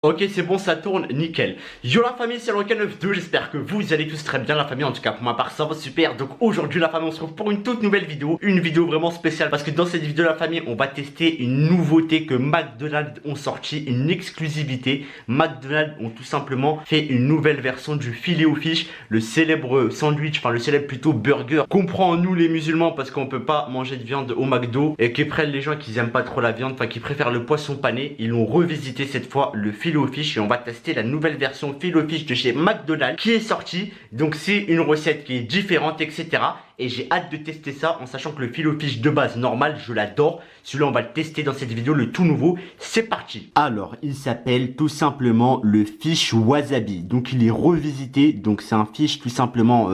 Ok, c'est bon, ça tourne, nickel. Yo la famille, c'est Locan92, j'espère que vous allez tous très bien la famille, en tout cas pour ma part ça va super. Donc aujourd'hui la famille, on se retrouve pour une toute nouvelle vidéo, une vidéo vraiment spéciale parce que dans cette vidéo la famille, on va tester une nouveauté que McDonald's ont sorti, une exclusivité. McDonald's ont tout simplement fait une nouvelle version du Filet-O-Fish, le célèbre sandwich, enfin le célèbre plutôt burger qu'on prend nous les musulmans parce qu'on peut pas manger de viande au McDo et qui prennent les gens qui aiment pas trop la viande, enfin qui préfèrent le poisson pané. Ils l'ont revisité cette fois, le Filet-O-Fish, et on va tester la nouvelle version Filet-O-Fish de chez McDonald's qui est sortie. Donc c'est une recette qui est différente, etc. Et j'ai hâte de tester ça en sachant que le Filet-O-Fish de base normal, je l'adore. Celui-là on va le tester dans cette vidéo, le tout nouveau. C'est parti. Alors il s'appelle tout simplement le fish wasabi. Donc il est revisité. Donc c'est un fish tout simplement,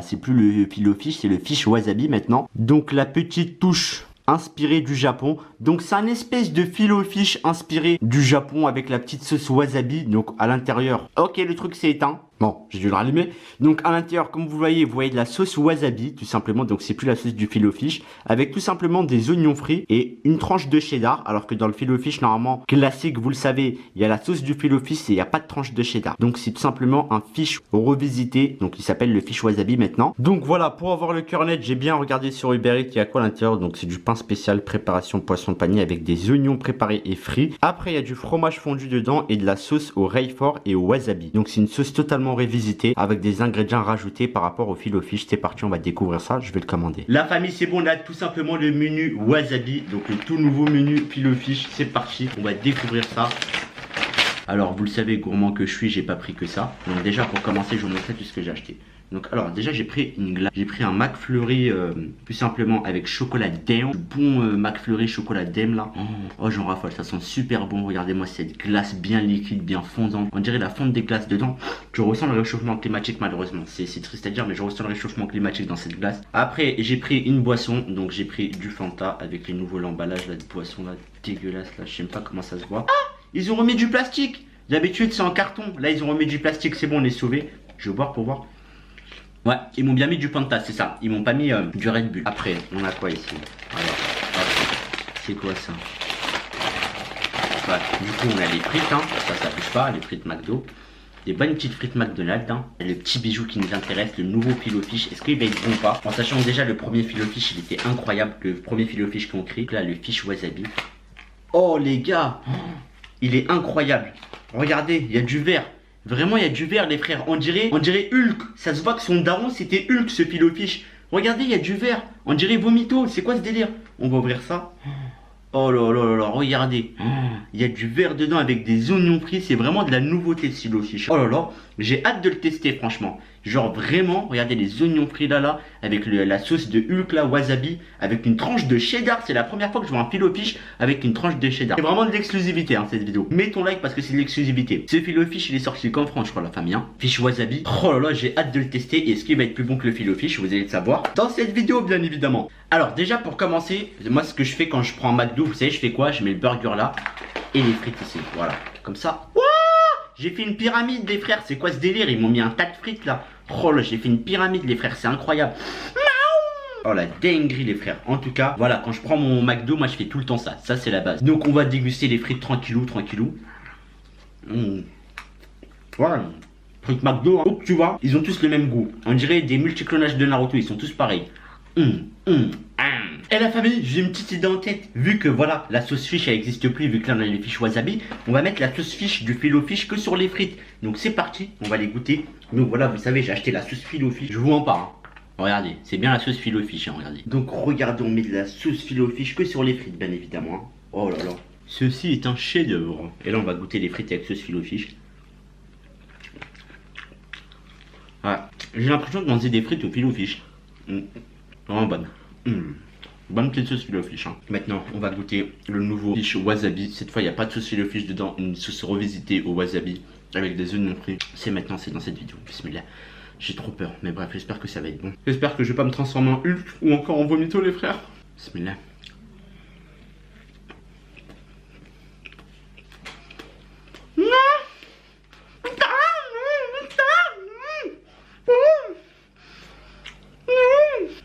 c'est plus le Filet-O-Fish, c'est le fish wasabi maintenant. Donc la petite touche inspiré du Japon. Donc c'est un espèce de Filet-O-Fish inspiré du Japon avec la petite sauce wasabi. Donc à l'intérieur, ok, le truc s'est éteint. Bon, j'ai dû le rallumer. Donc à l'intérieur, comme vous voyez de la sauce wasabi tout simplement. Donc c'est plus la sauce du Filet-O-Fish, avec tout simplement des oignons frits et une tranche de cheddar. Alors que dans le Filet-O-Fish normalement classique, vous le savez, il y a la sauce du Filet-O-Fish et il n'y a pas de tranche de cheddar. Donc c'est tout simplement un fish revisité. Donc il s'appelle le fish wasabi maintenant. Donc voilà, pour avoir le cœur net, j'ai bien regardé sur Uber Eats il y a quoi à l'intérieur. Donc c'est du pain spécial préparation poisson pané avec des oignons préparés et frits. Après il y a du fromage fondu dedans et de la sauce au Roquefort et au wasabi. Donc c'est une sauce totalement révisité avec des ingrédients rajoutés par rapport au Filet-O-Fish. C'est parti, on va découvrir ça, je vais le commander. La famille, c'est bon, on a tout simplement le menu wasabi, donc le tout nouveau menu Filet-O-Fish. C'est parti, on va découvrir ça. Alors vous le savez, gourmand que je suis, j'ai pas pris que ça. Donc déjà pour commencer, je vous montrer tout ce que j'ai acheté. Donc alors déjà j'ai pris une glace, j'ai pris un McFlurry tout simplement avec chocolat d'Aime, du bon McFlurry chocolat d'Aime là. Oh j'en raffole, ça sent super bon. Regardez-moi cette glace bien liquide, bien fondante. On dirait la fonte des glaces dedans. Je ressens le réchauffement climatique malheureusement. C'est triste à dire mais je ressens le réchauffement climatique dans cette glace. Après j'ai pris une boisson, donc j'ai pris du Fanta avec les nouveaux emballages là de boisson là dégueulasse là. Je sais même pas comment ça se voit. Ah, ils ont remis du plastique. D'habitude c'est en carton. Là ils ont remis du plastique, c'est bon, on est sauvé. Je vais boire pour voir. Ouais, ils m'ont bien mis du Fanta, c'est ça. Ils m'ont pas mis du Red Bull. Après, on a quoi ici? Alors, c'est quoi ça? Ouais, du coup, on a les frites, hein. Ça bouge pas, les frites McDo. Des bonnes petites frites McDonald's, hein. Le petit bijou qui nous intéresse, le nouveau Filet-O-Fish. Est-ce qu'il va être bon ou pas? En sachant que déjà, le premier Filet-O-Fish, il était incroyable. Le premier Filet-O-Fish qu'on crée. Là, le fish wasabi. Oh, les gars, il est incroyable. Regardez, il y a du vert. Vraiment, il y a du vert, les frères. On dirait Hulk. Ça se voit que son daron, c'était Hulk, ce Filet-O-Fish. Regardez, il y a du vert. On dirait Vomito. C'est quoi ce délire? On va ouvrir ça. Oh là là là là, regardez. Il y a du vert dedans avec des oignons frits. C'est vraiment de la nouveauté, ce Filet-O-Fish. Oh là là, j'ai hâte de le tester, franchement. Genre vraiment, regardez les oignons frits là, avec la sauce de Hulk là, wasabi, avec une tranche de cheddar. C'est la première fois que je vois un Filet-O-Fish avec une tranche de cheddar. C'est vraiment de l'exclusivité, hein, cette vidéo. Mets ton like parce que c'est de l'exclusivité. Ce Filet-O-Fish, il est sorti qu'en France, je crois, la famille. Hein. Fish wasabi. Oh là là, j'ai hâte de le tester. Et est-ce qu'il va être plus bon que le Filet-O-Fish? Vous allez le savoir dans cette vidéo, bien évidemment. Alors déjà, pour commencer, moi, ce que je fais quand je prends un McDo, vous savez, je fais quoi? Je mets le burger là et les frites ici. Voilà, comme ça. J'ai fait une pyramide, les frères. C'est quoi ce délire? Ils m'ont mis un tas de frites là. Oh là, j'ai fait une pyramide, les frères. C'est incroyable. Oh la dinguerie, les frères. En tout cas, voilà, quand je prends mon McDo, moi je fais tout le temps ça. Ça, c'est la base. Donc, on va déguster les frites tranquillou, tranquillou. Voilà. Frites McDo, hein. Donc, tu vois, ils ont tous le même goût. On dirait des multiclonages de Naruto. Ils sont tous pareils. Et la famille, j'ai une petite idée en tête. Vu que voilà, la sauce fish elle existe plus, vu que là on a les fish wasabi, on va mettre la sauce fish du Filet-O-Fish que sur les frites. Donc c'est parti, on va les goûter. Donc voilà, vous savez, j'ai acheté la sauce Filet-O-Fish. Je vous en parle. Hein. Regardez, c'est bien la sauce Filet-O-Fish, hein, regardez. Donc regardez, on met de la sauce Filet-O-Fish que sur les frites, bien évidemment. Hein. Oh là là. Ceci est un chef-d'œuvre. Et là on va goûter les frites avec sauce Filet-O-Fish. Ouais. J'ai l'impression de manger des frites au Filet-O-Fish. Vraiment bonne. Bonne petite sauce Filet-O-Fish. Hein. Maintenant, on va goûter le nouveau fish wasabi. Cette fois, il n'y a pas de sauce Filet-O-Fish dedans. Une sauce revisitée au wasabi avec des oignons frits. C'est maintenant, c'est dans cette vidéo. Bismillah. J'ai trop peur. Mais bref, j'espère que ça va être bon. J'espère que je vais pas me transformer en Hulk ou encore en Vomito, les frères. Bismillah.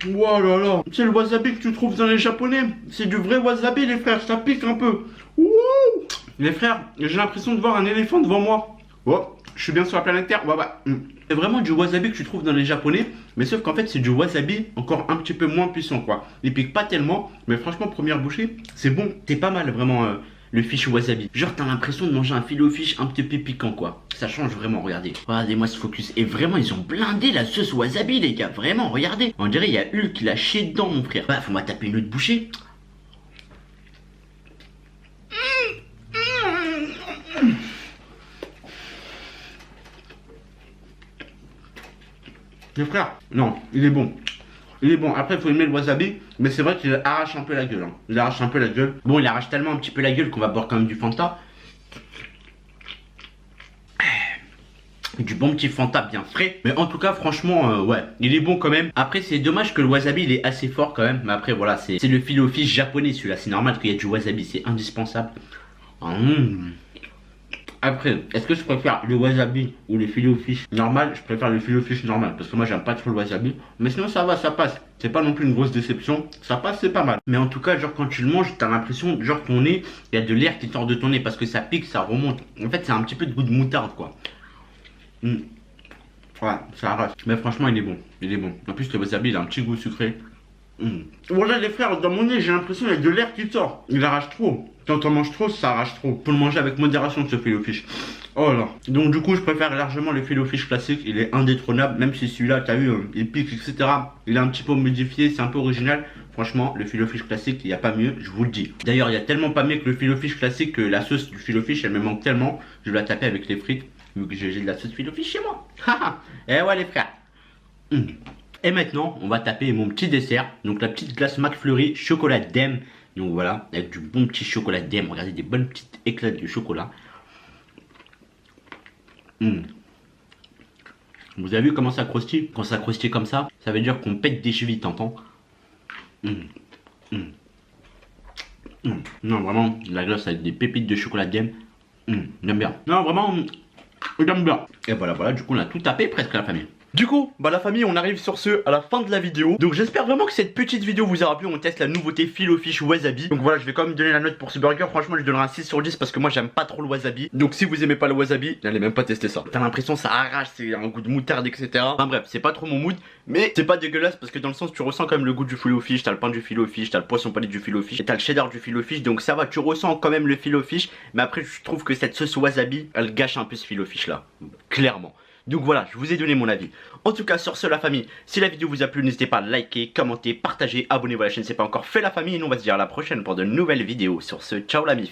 Wow là là, c'est le wasabi que tu trouves dans les japonais. C'est du vrai wasabi les frères, ça pique un peu. Wouh. Les frères, j'ai l'impression de voir un éléphant devant moi. Oh, je suis bien sur la planète Terre. C'est vraiment du wasabi que tu trouves dans les japonais, mais sauf qu'en fait c'est du wasabi encore un petit peu moins puissant quoi. Il pique pas tellement, mais franchement première bouchée, c'est bon, c'est pas mal vraiment le fish wasabi. Genre t'as l'impression de manger un filet au fish un petit peu piquant quoi. Ça change vraiment, regardez. Regardez-moi ce focus. Et vraiment ils ont blindé la sauce wasabi les gars, vraiment, regardez. On dirait il y a Hulk qui l'a chié dedans mon frère. Bah faut m'a taper une autre bouchée. Les frères, non, il est bon. Il est bon. Après, il faut aimer le wasabi, mais c'est vrai qu'il arrache un peu la gueule. Hein. Il arrache un peu la gueule. Bon, il arrache tellement un petit peu la gueule qu'on va boire quand même du Fanta. Du bon petit Fanta bien frais. Mais en tout cas, franchement, ouais, il est bon quand même. Après, c'est dommage que le wasabi, il est assez fort quand même. Mais après, voilà, c'est le filet au fish japonais celui-là. C'est normal qu'il y ait du wasabi, c'est indispensable. Après, est-ce que je préfère le wasabi ou le filet au fish normal? Je préfère le filet au fish normal parce que moi j'aime pas trop le wasabi. Mais sinon ça va, ça passe. C'est pas non plus une grosse déception. Ça passe, c'est pas mal. Mais en tout cas, genre quand tu le manges, t'as l'impression, genre ton nez, il y a de l'air qui sort de ton nez parce que ça pique, ça remonte. En fait, c'est un petit peu de goût de moutarde quoi. Ouais, ça arrache. Mais franchement, il est bon. Il est bon. En plus, le wasabi, il a un petit goût sucré. Voilà les frères, dans mon nez j'ai l'impression qu'il y a de l'air qui sort. Il arrache trop. Quand on mange trop, ça arrache trop. Faut le manger avec modération ce filet au fish. Oh là. Donc du coup je préfère largement le filet au fish classique. Il est indétrônable. Même si celui-là t'as vu il pique etc. Il est un petit peu modifié, c'est un peu original. Franchement le filet au fish classique il n'y a pas mieux, je vous le dis. D'ailleurs il y a tellement pas mieux que le filet au fish classique que la sauce du filet au fish elle me manque tellement. Je vais la taper avec les frites. Vu que j'ai de la sauce filet au fish chez moi. Et ouais les frères. Et maintenant, on va taper mon petit dessert. Donc la petite glace McFlurry chocolat d'Em. Donc voilà, avec du bon petit chocolat d'Em. Regardez, des bonnes petites éclats de chocolat. Vous avez vu comment ça croustille? Quand ça croustille comme ça, ça veut dire qu'on pète des chevilles, t'entends? Non, vraiment, la glace avec des pépites de chocolat d'Em. J'aime bien. Non, vraiment, j'aime bien. Et voilà, du coup, on a tout tapé presque la famille. Du coup, bah la famille, on arrive sur ce à la fin de la vidéo. Donc j'espère vraiment que cette petite vidéo vous aura plu. On teste la nouveauté filet au fish wasabi. Donc voilà, je vais quand même donner la note pour ce burger. Franchement, je donnerai un 6 sur 10 parce que moi j'aime pas trop le wasabi. Donc si vous aimez pas le wasabi, n'allez même pas tester ça. T'as l'impression ça arrache, c'est un goût de moutarde, etc. Enfin bref, c'est pas trop mon mood. Mais c'est pas dégueulasse parce que dans le sens tu ressens quand même le goût du filet au fish. T'as le pain du filet au fish, t'as le poisson palais du filet au fish, et t'as le cheddar du filet au fish. Donc ça va, tu ressens quand même le filet au fish. Mais après je trouve que cette sauce wasabi, elle gâche un peu ce filet au fish là. Clairement. Donc voilà, je vous ai donné mon avis. En tout cas, sur ce la famille, si la vidéo vous a plu, n'hésitez pas à liker, commenter, partager, abonnez-vous à la chaîne si ce n'est pas encore fait la famille. Et nous on va se dire à la prochaine pour de nouvelles vidéos. Sur ce, ciao la mif.